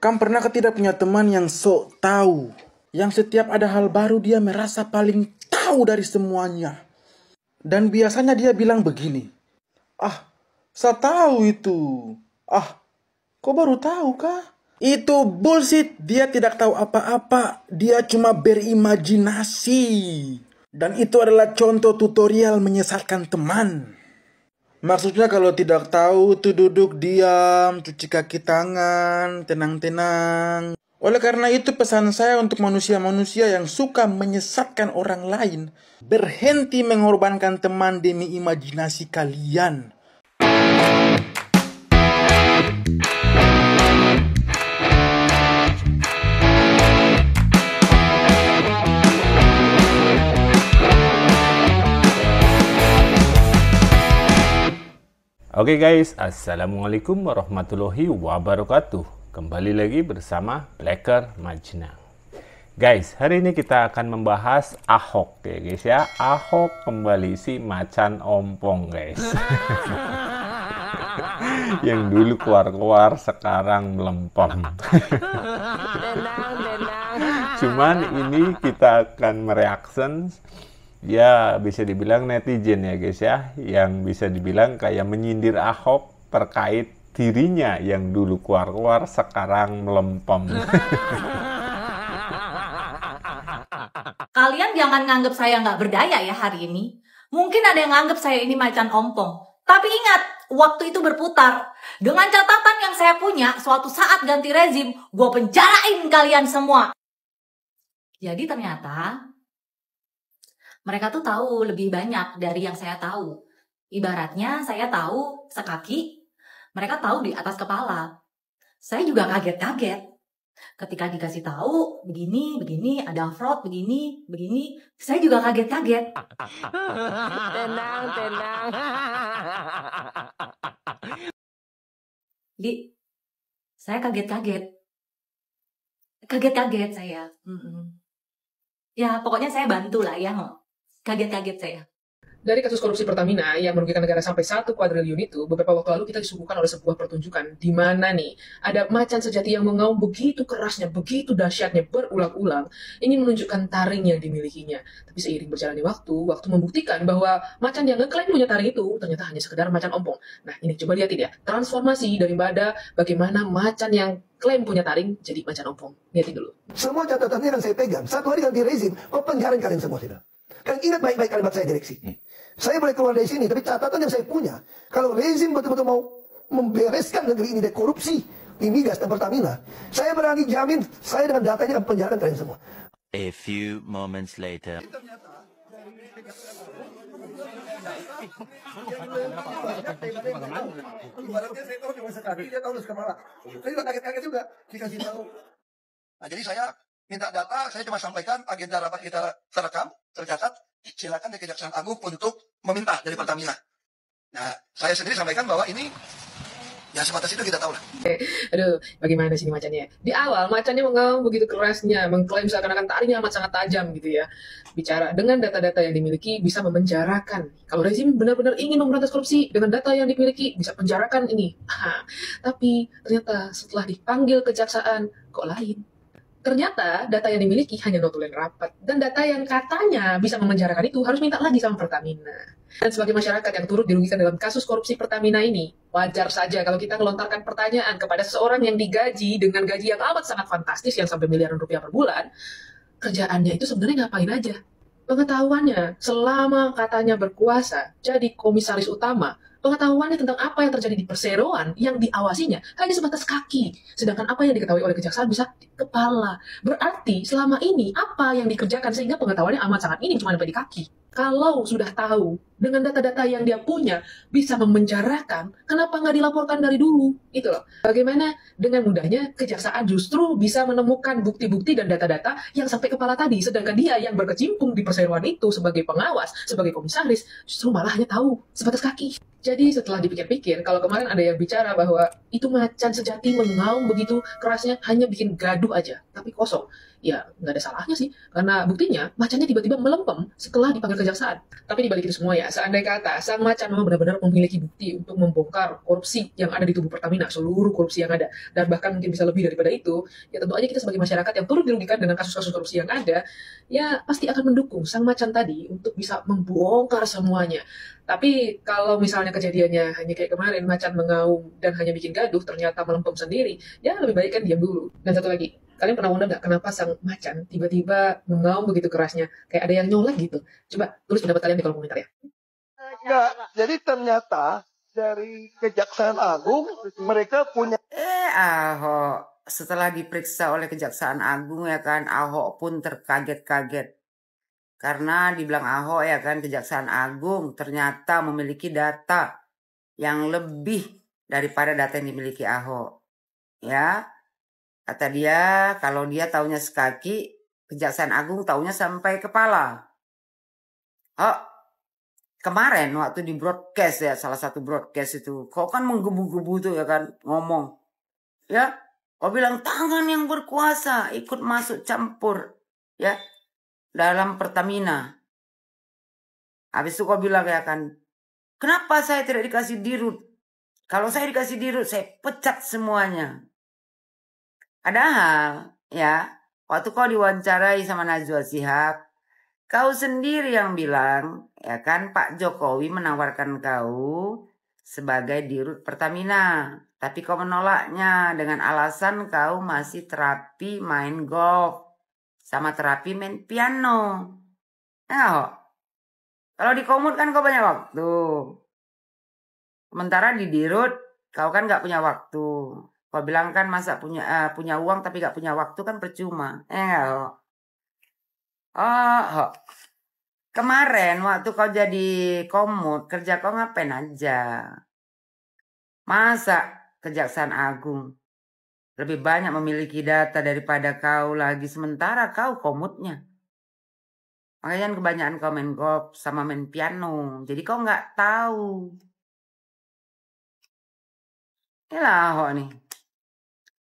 Kamu pernah tidak punya teman yang sok tahu? Yang setiap ada hal baru dia merasa paling tahu dari semuanya. Dan biasanya dia bilang begini, "Ah, saya tahu itu. Ah, kok baru tahu kah?" Itu bullshit. Dia tidak tahu apa-apa. Dia cuma berimajinasi. Dan itu adalah contoh tutorial menyesatkan teman. Maksudnya kalau tidak tahu tuh duduk diam, cuci kaki tangan, tenang-tenang. Oleh karena itu pesan saya untuk manusia-manusia yang suka menyesatkan orang lain, berhenti mengorbankan teman demi imajinasi kalian. Oke guys, assalamualaikum warahmatullahi wabarakatuh. Kembali lagi bersama Blacker Majna. Guys, hari ini kita akan membahas Ahok ya guys ya. Ahok kembali si macan ompong guys. Yang dulu keluar-keluar sekarang melempem. Cuman ini kita akan mereaction, ya bisa dibilang netizen ya guys ya, yang bisa dibilang kayak menyindir Ahok terkait dirinya yang dulu keluar-keluar sekarang melempem. Kalian jangan nganggap saya nggak berdaya ya hari ini. Mungkin ada yang nganggap saya ini macan ompong. Tapi ingat, waktu itu berputar. Dengan catatan yang saya punya, suatu saat ganti rezim, gue penjarain kalian semua. Jadi ternyata mereka tuh tahu lebih banyak dari yang saya tahu. Ibaratnya saya tahu sekaki, mereka tahu di atas kepala. Saya juga kaget-kaget. Ketika dikasih tahu begini, ada fraud begini, saya juga kaget-kaget. Tenang. Saya kaget-kaget. Kaget-kaget saya. Ya, pokoknya saya bantu lah ya. Kaget-kaget saya. Dari kasus korupsi Pertamina yang merugikan negara sampai 1 kuadriliun itu, beberapa waktu lalu kita disuguhkan oleh sebuah pertunjukan di mana nih ada macan sejati yang mengaum begitu kerasnya, begitu dahsyatnya berulang-ulang, ingin menunjukkan taring yang dimilikinya. Tapi seiring berjalannya waktu membuktikan bahwa macan yang ngeklaim punya taring itu ternyata hanya sekedar macan ompong. Nah ini coba lihatin ya, transformasi daripada bagaimana macan yang klaim punya taring jadi macan ompong. Lihatin dulu. Semua catatannya yang saya pegang, satu hari ganti rezim, kok penjarain kalian semua tidak? Kalian ingat baik-baik kalimat saya direksi. Saya boleh keluar dari sini, tapi catatan yang saya punya, kalau rezim betul-betul mau membereskan negeri ini dari korupsi di migas dan Pertamina, saya berani jamin, saya dengan data ini akan penjarakan kalian semua. A few moments later. Nah, jadi saya minta data, saya cuma sampaikan agenda rapat kita terekam, tercatat, silakan di Kejaksaan Agung untuk meminta dari Pertamina. Nah, saya sendiri sampaikan bahwa ini ya sebatas itu kita tahu lah. Aduh, bagaimana sini macannya? Di awal macannya mengaum begitu kerasnya, mengklaim seakan-akan taringnya amat sangat tajam gitu ya. Bicara dengan data-data yang dimiliki bisa memenjarakan. Kalau rezim benar-benar ingin memberantas korupsi dengan data yang dimiliki bisa penjarakan ini. Tapi ternyata setelah dipanggil kejaksaan kok lain. Ternyata data yang dimiliki hanya notulen rapat. Dan data yang katanya bisa memenjarakan itu harus minta lagi sama Pertamina. Dan sebagai masyarakat yang turut dirugikan dalam kasus korupsi Pertamina ini, wajar saja kalau kita melontarkan pertanyaan kepada seseorang yang digaji dengan gaji yang amat sangat fantastis yang sampai miliaran rupiah per bulan, kerjaannya itu sebenarnya ngapain aja? Pengetahuannya selama katanya berkuasa jadi komisaris utama, pengetahuannya tentang apa yang terjadi di perseroan yang diawasinya hanya sebatas kaki. Sedangkan apa yang diketahui oleh kejaksaan bisa di kepala. Berarti selama ini apa yang dikerjakan sehingga pengetahuannya amat sangat minim cuma sampai di kaki. Kalau sudah tahu dengan data-data yang dia punya bisa memenjarakan, kenapa nggak dilaporkan dari dulu? Itu loh. Bagaimana dengan mudahnya kejaksaan justru bisa menemukan bukti-bukti dan data-data yang sampai kepala tadi, sedangkan dia yang berkecimpung di perseroan itu sebagai pengawas, sebagai komisaris, justru malah hanya tahu sebatas kaki. Jadi setelah dipikir-pikir, kalau kemarin ada yang bicara bahwa itu macan sejati mengaum begitu kerasnya hanya bikin gaduh aja, tapi kosong. Ya nggak ada salahnya sih, karena buktinya macannya tiba-tiba melempem setelah dipanggil kejaksaan. Tapi dibalik itu semua ya, seandai kata sang macan memang benar-benar memiliki bukti untuk membongkar korupsi yang ada di tubuh Pertamina, seluruh korupsi yang ada, dan bahkan mungkin bisa lebih daripada itu, ya tentu aja kita sebagai masyarakat yang turut dirugikan dengan kasus-kasus korupsi yang ada, ya pasti akan mendukung sang macan tadi untuk bisa membongkar semuanya. Tapi kalau misalnya kejadiannya hanya kayak kemarin, macan mengaum dan hanya bikin gaduh, ternyata melempem sendiri, ya lebih baik kan diam dulu. Dan satu lagi, kalian pernah wonder nggak kenapa sang macan tiba-tiba mengaum begitu kerasnya? Kayak ada yang nyolek gitu. Coba tulis pendapat kalian di kolom komentar ya. Enggak, jadi ternyata dari Kejaksaan Agung mereka punya Ahok setelah diperiksa oleh Kejaksaan Agung ya kan, Ahok pun terkaget-kaget. Karena dibilang Ahok ya kan, Kejaksaan Agung ternyata memiliki data yang lebih daripada data yang dimiliki Ahok. Ya, kata dia kalau dia taunya sekaki, Kejaksaan Agung taunya sampai kepala. Oh, kemarin waktu di broadcast ya, salah satu broadcast itu, kau kan menggebu-gebu tuh ya kan, ngomong. Ya, kau bilang tangan yang berkuasa ikut masuk campur ya dalam Pertamina. Habis itu kau bilang ya kan, kenapa saya tidak dikasih dirut? Kalau saya dikasih dirut, saya pecat semuanya. Padahal ya, waktu kau diwawancarai sama Najwa Shihab, kau sendiri yang bilang, ya kan, Pak Jokowi menawarkan kau sebagai dirut Pertamina. Tapi kau menolaknya dengan alasan kau masih terapi main golf sama terapi main piano. Nah, kalau di Komut kan kau banyak waktu. Sementara di dirut kau kan gak punya waktu. Kau bilang kan masa punya uang tapi gak punya waktu kan percuma. Kemarin waktu kau jadi Komut, kerja kau ngapain aja? Masa Kejaksaan Agung lebih banyak memiliki data daripada kau lagi, sementara kau Komutnya. Makanya kebanyakan kau main golf sama main piano, jadi kau nggak tahu. Inilah Ahok nih,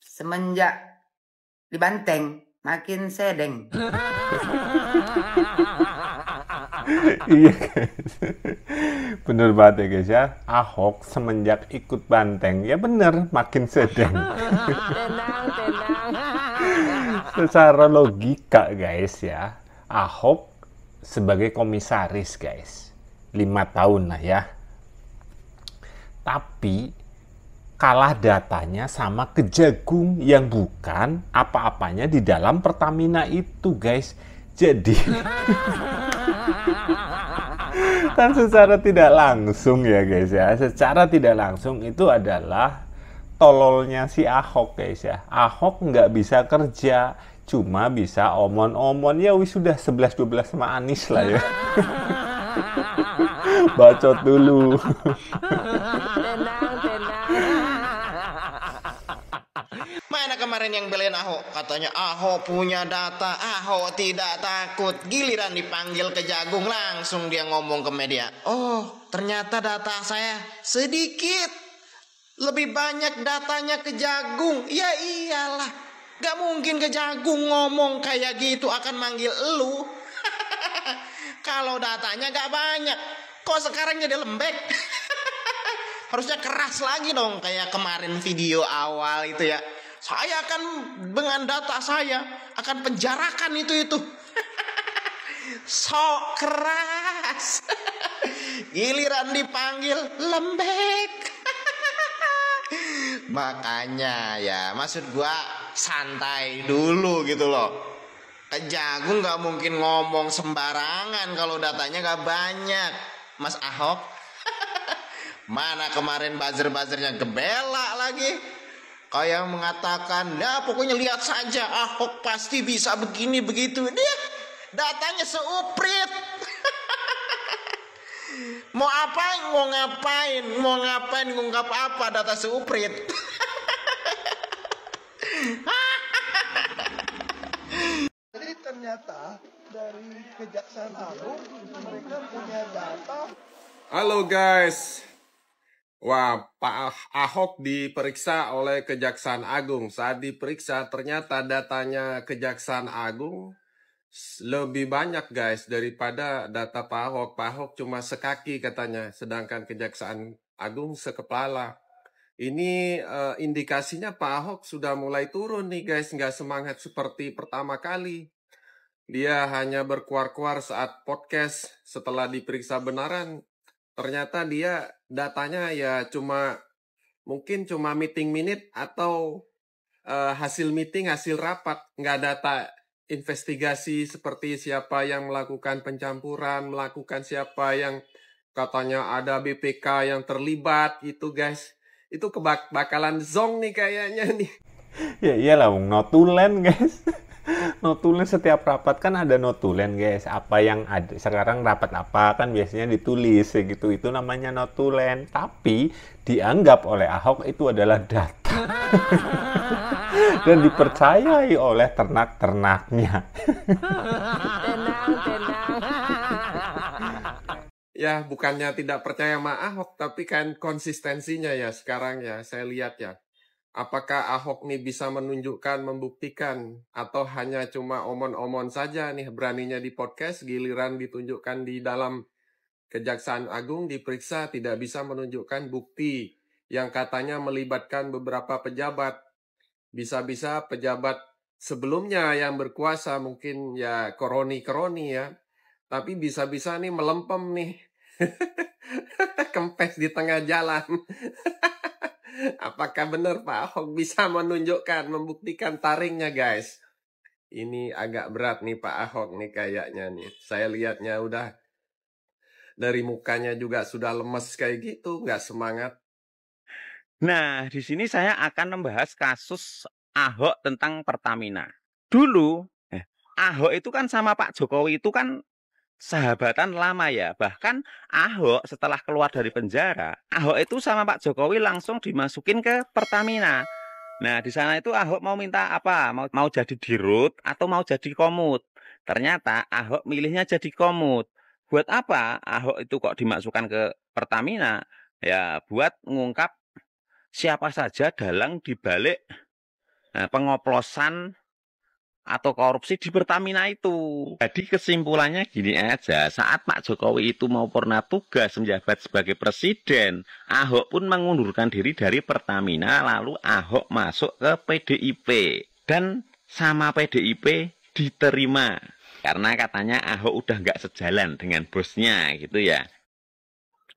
semenjak di Banteng makin sedeng. Iya guys, bener banget ya guys ya. Ahok semenjak ikut Banteng, ya bener makin sedeng. Secara logika guys ya, Ahok sebagai komisaris guys, 5 tahun lah ya. Tapi kalah datanya sama Kejagung yang bukan apa-apanya di dalam Pertamina itu guys. Jadi kan secara tidak langsung ya guys ya, secara tidak langsung itu adalah tololnya si Ahok guys ya. Ahok nggak bisa kerja, cuma bisa omon-omon, ya wis sudah 11-12 sama Anies lah ya. Bacot dulu. Mana kemarin yang belain Ahok? Katanya Ahok punya data, Ahok tidak takut. Giliran dipanggil Kejagung langsung dia ngomong ke media. Oh, ternyata data saya sedikit. Lebih banyak datanya Kejagung. Ya iyalah, gak mungkin Kejagung ngomong kayak gitu akan manggil elu. Kalau datanya gak banyak, kok sekarang jadi lembek? Harusnya keras lagi dong, kayak kemarin video awal itu ya. Saya akan dengan data saya akan penjarakan itu. Sok keras. Giliran dipanggil lembek. Makanya ya, maksud gua santai dulu gitu loh. Kejagung gak mungkin ngomong sembarangan kalau datanya gak banyak. Mas Ahok, mana kemarin buzzer-buzzernya gebela lagi. Kayak mengatakan, ya pokoknya lihat saja Ahok pasti bisa begini begitu. Dia datanya seuprit. Mau ngapain ngungkap apa data seuprit. Jadi ternyata dari Kejaksaan Agung mereka punya data. Halo guys. Wah, Pak Ahok diperiksa oleh Kejaksaan Agung. Saat diperiksa ternyata datanya Kejaksaan Agung lebih banyak guys daripada data Pak Ahok. Pak Ahok cuma sekaki katanya, sedangkan Kejaksaan Agung sekepala. Ini indikasinya Pak Ahok sudah mulai turun nih guys, nggak semangat seperti pertama kali. Dia hanya berkuar-kuar saat podcast. Setelah diperiksa benaran, ternyata dia datanya ya mungkin cuma meeting minute atau hasil meeting, hasil rapat. Nggak data investigasi seperti siapa yang melakukan pencampuran, melakukan siapa yang katanya ada BPK yang terlibat itu guys. Itu bakalan zong nih kayaknya nih. Ya iyalah, notulen guys. Notulen setiap rapat kan ada notulen guys. Apa yang ada sekarang, rapat apa kan biasanya ditulis gitu. Itu namanya notulen. Tapi dianggap oleh Ahok itu adalah data. Dan dipercayai oleh ternak-ternaknya. Ya, bukannya tidak percaya sama Ahok, tapi kan konsistensinya ya sekarang ya, saya lihat ya. Apakah Ahok nih bisa menunjukkan, membuktikan, atau hanya cuma omon-omon saja nih, beraninya di podcast, giliran ditunjukkan di dalam Kejaksaan Agung, diperiksa, tidak bisa menunjukkan bukti yang katanya melibatkan beberapa pejabat. Bisa-bisa pejabat sebelumnya yang berkuasa, mungkin ya kroni-kroni ya. Tapi bisa-bisa nih melempem nih. Kempes di tengah jalan. Apakah benar Pak Ahok bisa menunjukkan, membuktikan taringnya guys? Ini agak berat nih Pak Ahok nih kayaknya nih. Saya lihatnya udah dari mukanya juga sudah lemes kayak gitu, nggak semangat. Nah, di sini saya akan membahas kasus Ahok tentang Pertamina. Dulu, Ahok itu kan sama Pak Jokowi itu kan sahabatan lama ya. Bahkan Ahok setelah keluar dari penjara, Ahok itu sama Pak Jokowi langsung dimasukin ke Pertamina. Nah, di sana itu Ahok mau minta apa? Mau jadi dirut atau mau jadi komut. Ternyata Ahok milihnya jadi komut. Buat apa Ahok itu kok dimasukkan ke Pertamina? Ya, buat ngungkap siapa saja dalang dibalik pengoplosan atau korupsi di Pertamina itu. Jadi kesimpulannya gini aja, saat Pak Jokowi itu mau purna tugas menjabat sebagai presiden, Ahok pun mengundurkan diri dari Pertamina, lalu Ahok masuk ke PDIP. Dan sama PDIP diterima, karena katanya Ahok udah nggak sejalan dengan bosnya gitu ya.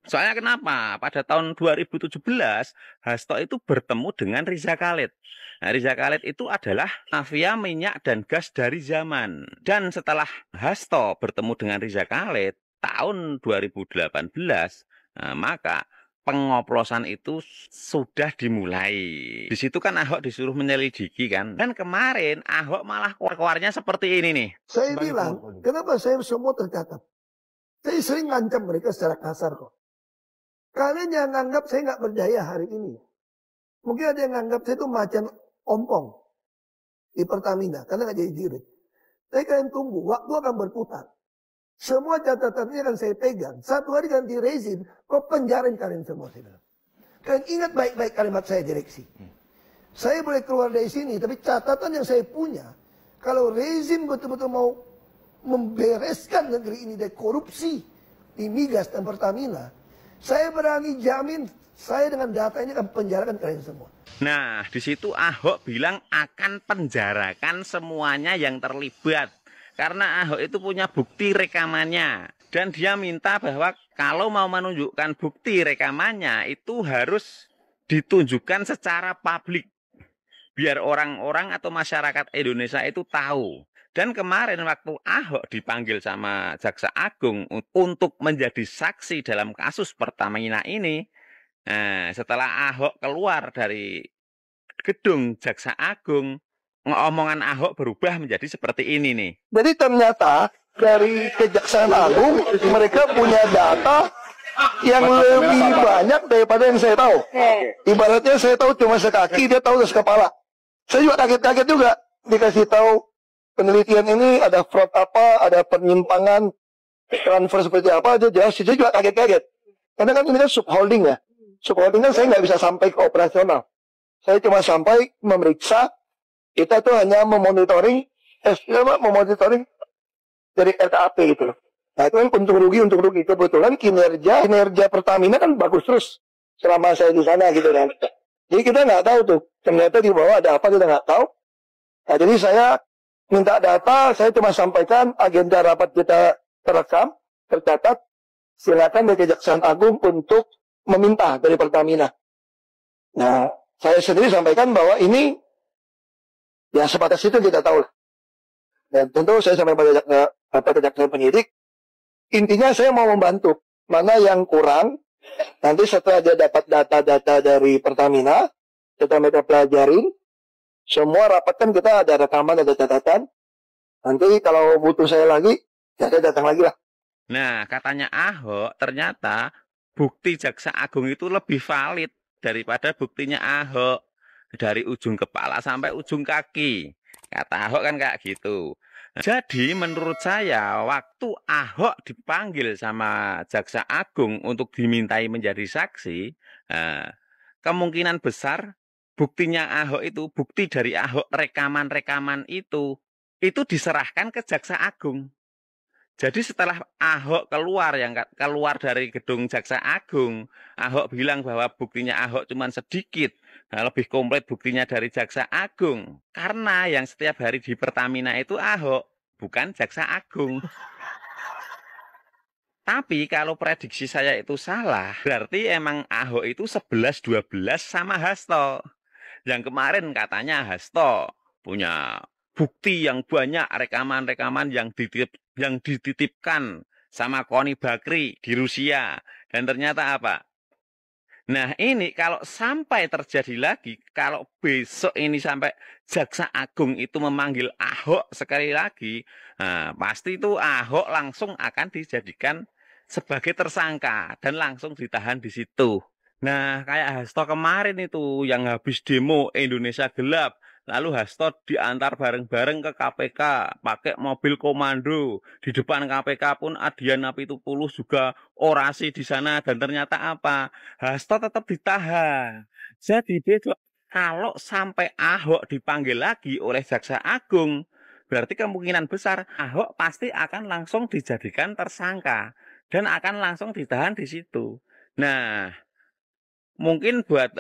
Soalnya kenapa? Pada tahun 2017, Hasto itu bertemu dengan Riza Khalid. Nah, Riza Khalid itu adalah mafia minyak dan gas dari zaman. Dan setelah Hasto bertemu dengan Riza Khalid, tahun 2018, maka pengoplosan itu sudah dimulai. Di situ kan Ahok disuruh menyelidiki kan. Dan kemarin Ahok malah keluarnya seperti ini nih. Saya bilang, kenapa saya semua tercatat? Saya sering ngancam mereka secara kasar kok. Kalian yang nganggap saya nggak berdaya hari ini. Mungkin ada yang nganggap saya itu macan ompong di Pertamina, karena nggak jadi dirut. Tapi kalian tunggu, waktu akan berputar. Semua catatannya akan saya pegang. Satu hari ganti rezim, kok penjarain kalian semua. Kalian ingat baik-baik kalimat saya direksi. Saya boleh keluar dari sini, tapi catatan yang saya punya, kalau rezim betul-betul mau membereskan negeri ini dari korupsi di migas dan Pertamina, saya berani jamin, saya dengan data ini akan penjarakan kalian semua. Nah, di situ Ahok bilang akan penjarakan semuanya yang terlibat. Karena Ahok itu punya bukti rekamannya. Dan dia minta bahwa kalau mau menunjukkan bukti rekamannya, itu harus ditunjukkan secara publik. Biar orang-orang atau masyarakat Indonesia itu tahu. Dan kemarin waktu Ahok dipanggil sama Jaksa Agung untuk menjadi saksi dalam kasus Pertamina ini, setelah Ahok keluar dari gedung Jaksa Agung, omongan Ahok berubah menjadi seperti ini nih. Jadi ternyata dari Kejaksaan Agung mereka punya data yang lebih banyak daripada yang saya tahu. Ibaratnya saya tahu cuma sekaki, dia tahu sekepala. Saya juga kaget-kaget juga dikasih tahu penelitian ini ada fraud apa, ada penyimpangan, transfer seperti apa aja jelas. Saya juga kaget-kaget. Karena kan ini kan subholding ya. Subholding kan saya nggak bisa sampai ke operasional. Saya cuma sampai memeriksa. Kita tuh hanya memonitoring dari RKAP gitu loh. Nah itu kan untung rugi. Kebetulan kinerja Pertamina kan bagus terus selama saya di sana gitu kan. Jadi kita nggak tahu tuh, ternyata di bawah ada apa kita nggak tahu. Nah jadi saya minta data, saya cuma sampaikan agenda rapat kita terekam, tercatat. Silakan dari Kejaksaan Agung untuk meminta dari Pertamina. Nah, saya sendiri sampaikan bahwa ini ya sebatas itu kita tahu lah. Dan tentu saya sampai pada Kejaksaan penyidik. Intinya saya mau membantu. Mana yang kurang, nanti setelah dia dapat data-data dari Pertamina, mereka pelajarin. Semua rapat kan kita ada rekaman, ada catatan. Nanti kalau butuh saya lagi, ya saya datang lagi lah. Nah, katanya Ahok, ternyata bukti Jaksa Agung itu lebih valid daripada buktinya Ahok. Dari ujung kepala sampai ujung kaki. Kata Ahok kan kayak gitu. Jadi menurut saya, waktu Ahok dipanggil sama Jaksa Agung untuk dimintai menjadi saksi, kemungkinan besar buktinya Ahok itu, bukti dari Ahok rekaman-rekaman itu diserahkan ke Jaksa Agung. Jadi setelah Ahok keluar dari gedung Jaksa Agung, Ahok bilang bahwa buktinya Ahok cuma sedikit. Nah, lebih komplit buktinya dari Jaksa Agung. Karena yang setiap hari di Pertamina itu Ahok, bukan Jaksa Agung. Tapi kalau prediksi saya itu salah, berarti emang Ahok itu 11-12 sama Hasto. Yang kemarin katanya Hasto punya bukti yang banyak, rekaman-rekaman yang dititipkan sama Koni Bakri di Rusia. Dan ternyata apa? Nah ini kalau sampai terjadi lagi, kalau besok ini sampai Jaksa Agung itu memanggil Ahok sekali lagi, nah, pasti itu Ahok langsung akan dijadikan sebagai tersangka dan langsung ditahan di situ. Nah kayak Hasto kemarin itu yang habis demo Indonesia Gelap. Lalu Hasto diantar bareng-bareng ke KPK, pakai mobil komando. Di depan KPK pun Adian Apitupulus juga orasi di sana. Dan ternyata apa? Hasto tetap ditahan. Jadi kalau sampai Ahok dipanggil lagi oleh Jaksa Agung, berarti kemungkinan besar Ahok pasti akan langsung dijadikan tersangka. Dan akan langsung ditahan di situ. Nah, mungkin buat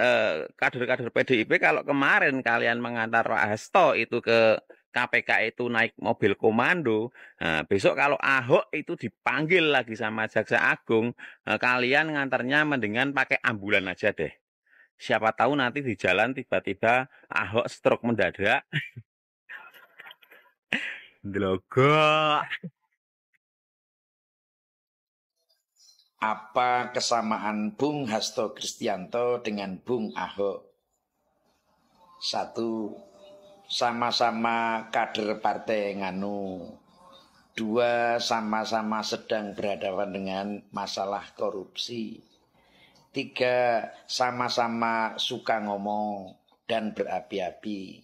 kader-kader PDIP kalau kemarin kalian mengantar Pak Hasto itu ke KPK itu naik mobil komando, nah, besok kalau Ahok itu dipanggil lagi sama Jaksa Agung, kalian ngantarnya mendingan pakai ambulan aja deh. Siapa tahu nanti di jalan tiba-tiba Ahok stroke mendadak. Delogok. Apa kesamaan Bung Hasto Kristianto dengan Bung Ahok? 1. Sama-sama kader partai Nganu. 2. Sama-sama sedang berhadapan dengan masalah korupsi. 3. Sama-sama suka ngomong dan berapi-api.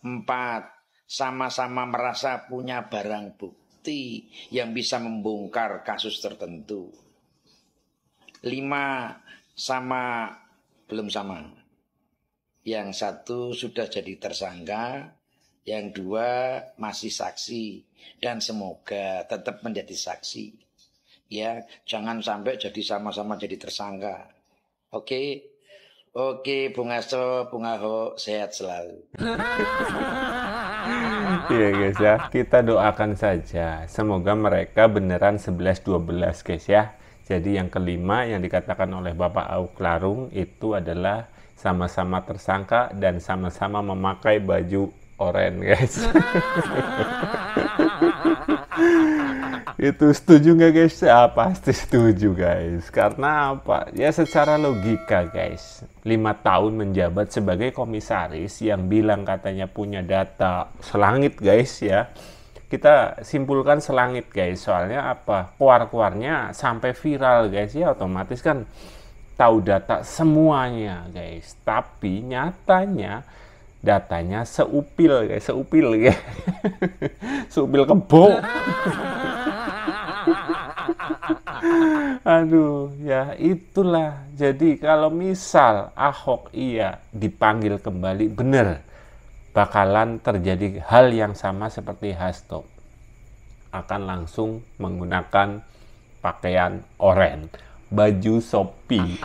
4. Sama-sama merasa punya barang bukti yang bisa membongkar kasus tertentu. 5. Belum sama. Yang 1 sudah jadi tersangka, yang 2 masih saksi, dan semoga tetap menjadi saksi. Ya, jangan sampai jadi sama-sama jadi tersangka. Oke, Bung Hasto, Bung Ahok, sehat selalu. Iya guys ya, kita doakan saja. Semoga mereka beneran 11-12 guys ya. Jadi yang kelima yang dikatakan oleh Bapak Ahok Larung itu adalah sama-sama tersangka dan sama-sama memakai baju oranye guys. Itu setuju nggak guys? Ya, pasti setuju guys. Karena apa? Ya secara logika guys, 5 tahun menjabat sebagai komisaris yang bilang katanya punya data selangit guys ya. Kita simpulkan selangit guys, soalnya apa? Keluar-keluarnya sampai viral guys ya, otomatis kan tahu data semuanya guys. Tapi nyatanya datanya seupil guys, seupil guys. Seupil kebo. Aduh, ya itulah. Jadi kalau misal Ahok dipanggil kembali, bener bakalan terjadi hal yang sama seperti Hasto. akan langsung menggunakan pakaian oranye, baju Shopee.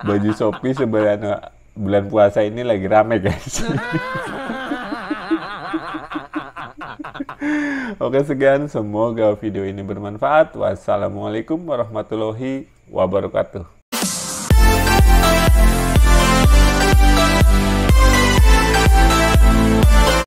Baju Shopee sebenarnya bulan puasa ini lagi rame, guys. Oke, sekian, semoga video ini bermanfaat. Wassalamualaikum warahmatullahi wabarakatuh.